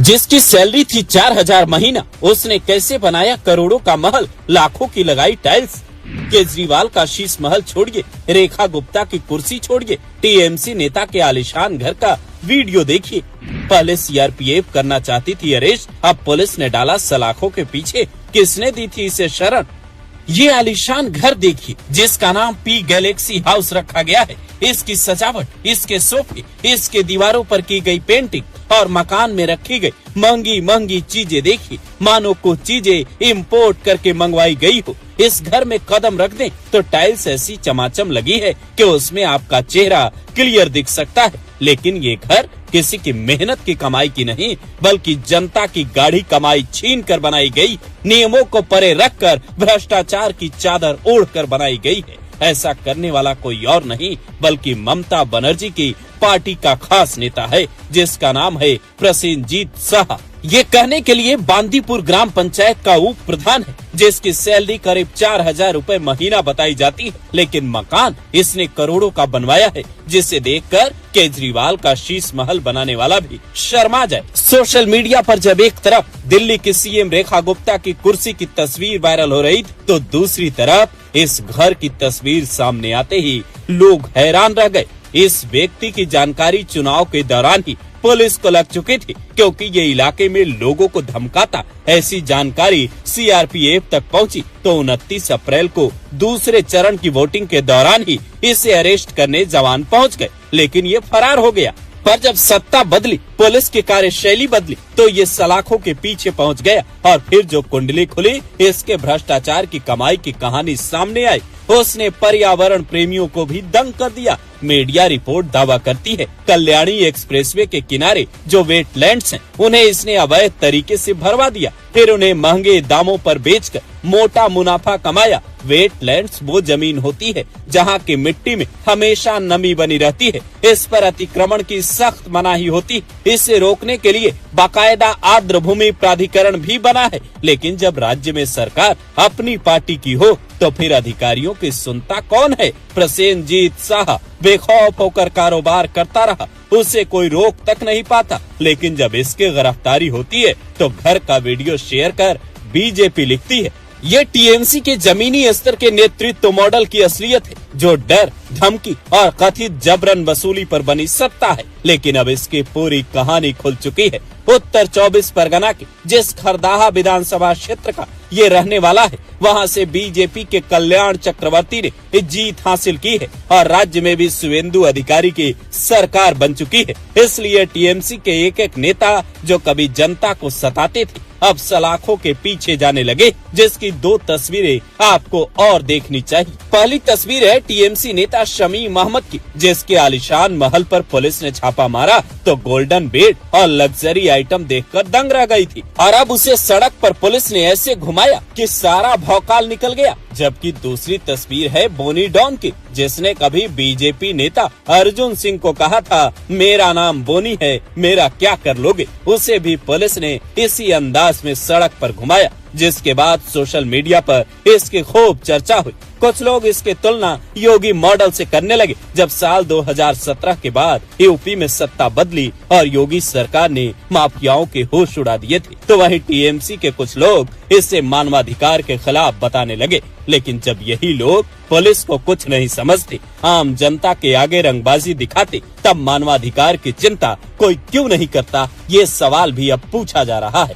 जिसकी सैलरी थी 4,000 महीना, उसने कैसे बनाया करोड़ों का महल, लाखों की लगाई टाइल्स। केजरीवाल का शीश महल छोड़िए, रेखा गुप्ता की कुर्सी छोड़िए, टीएमसी नेता के आलीशान घर का वीडियो देखिए। पहले सीआरपीएफ करना चाहती थी अरेस्ट, अब पुलिस ने डाला सलाखों के पीछे। किसने दी थी इसे शरण? ये आलीशान घर देखिए, जिसका नाम पी गैलेक्सी हाउस रखा गया है। इसकी सजावट, इसके सोफे, इसके दीवारों पर की गई पेंटिंग और मकान में रखी गई महंगी महंगी चीजें देखिए, मानो कुछ चीजें इंपोर्ट करके मंगवाई गई हो। इस घर में कदम रख दें तो टाइल्स ऐसी चमाचम लगी है कि उसमें आपका चेहरा क्लियर दिख सकता है। लेकिन ये घर किसी की मेहनत की कमाई की नहीं, बल्कि जनता की गाढ़ी कमाई छीन कर बनाई गई, नियमों को परे रखकर भ्रष्टाचार की चादर ओढ़कर बनाई गई है। ऐसा करने वाला कोई और नहीं बल्कि ममता बनर्जी की पार्टी का खास नेता है, जिसका नाम है प्रसेनजीत शाह। ये कहने के लिए बांदीपुर ग्राम पंचायत का उप प्रधान है, जिसकी सैलरी करीब 4,000 रुपए महीना बताई जाती है, लेकिन मकान इसने करोड़ों का बनवाया है, जिसे देखकर केजरीवाल का शीश महल बनाने वाला भी शर्मा जाए। सोशल मीडिया पर जब एक तरफ दिल्ली की सीएम रेखा गुप्ता की कुर्सी की तस्वीर वायरल हो रही थी, तो दूसरी तरफ इस घर की तस्वीर सामने आते ही लोग हैरान रह गए। इस व्यक्ति की जानकारी चुनाव के दौरान ही पुलिस को लग चुकी थी, क्योंकि ये इलाके में लोगों को धमकाता। ऐसी जानकारी सीआरपीएफ तक पहुंची तो 29 अप्रैल को दूसरे चरण की वोटिंग के दौरान ही इसे अरेस्ट करने जवान पहुंच गए, लेकिन ये फरार हो गया। पर जब सत्ता बदली, पुलिस की कार्यशैली बदली, तो ये सलाखों के पीछे पहुंच गया और फिर जो कुंडली खुली, इसके भ्रष्टाचार की कमाई की कहानी सामने आई। उसने पर्यावरण प्रेमियों को भी दंग कर दिया। मीडिया रिपोर्ट दावा करती है कल्याणी एक्सप्रेसवे के किनारे जो वेटलैंड्स हैं, उन्हें इसने अवैध तरीके से भरवा दिया, फिर उन्हें महंगे दामों पर बेचकर मोटा मुनाफा कमाया। वेटलैंड्स वो जमीन होती है जहां की मिट्टी में हमेशा नमी बनी रहती है। इस पर अतिक्रमण की सख्त मनाही होती है। इसे रोकने के लिए बाकायदा आर्द्र भूमि प्राधिकरण भी बना है, लेकिन जब राज्य में सरकार अपनी पार्टी की हो तो फिर अधिकारियों की सुनता कौन है? प्रसेनजीत शाह बेखौफ होकर कारोबार करता रहा, उसे कोई रोक तक नहीं पाता। लेकिन जब इसकी गिरफ्तारी होती है तो घर का वीडियो शेयर कर बीजेपी लिखती है ये टीएमसी के जमीनी स्तर के नेतृत्व मॉडल की असलियत है, जो डर, धमकी और कथित जबरन वसूली पर बनी सत्ता है। लेकिन अब इसकी पूरी कहानी खुल चुकी है। उत्तर 24 परगना के जिस खरदाहा विधानसभा क्षेत्र का ये रहने वाला है, वहां से बीजेपी के कल्याण चक्रवर्ती ने जीत हासिल की है और राज्य में भी शुवेंदु अधिकारी की सरकार बन चुकी है। इसलिए टीएमसी के एक एक नेता जो कभी जनता को सताते थे, अब सलाखों के पीछे जाने लगे, जिसकी 2 तस्वीरें आपको और देखनी चाहिए। पहली तस्वीर है टीएमसी नेता शमीम अहमद की, जिसके आलीशान महल पर पुलिस ने छापा मारा तो गोल्डन बेड और लग्जरी आइटम देखकर दंग रह गई थी, और अब उसे सड़क पर पुलिस ने ऐसे घुमाया कि सारा भौकाल निकल गया। जबकि दूसरी तस्वीर है बोनी डॉन की, जिसने कभी बीजेपी नेता अर्जुन सिंह को कहा था, मेरा नाम बोनी है, मेरा क्या कर लोगे। उसे भी पुलिस ने इसी अंदाज में सड़क पर घुमाया, जिसके बाद सोशल मीडिया पर इसकी खूब चर्चा हुई। कुछ लोग इसकी तुलना योगी मॉडल से करने लगे, जब साल 2017 के बाद यूपी में सत्ता बदली और योगी सरकार ने माफियाओं के होश उड़ा दिए थे, तो वहीं टीएमसी के कुछ लोग इसे मानवाधिकार के खिलाफ बताने लगे। लेकिन जब यही लोग पुलिस को कुछ नहीं समझते, आम जनता के आगे रंगबाजी दिखाते, तब मानवाधिकार की चिंता कोई क्यों नहीं करता, ये सवाल भी अब पूछा जा रहा है।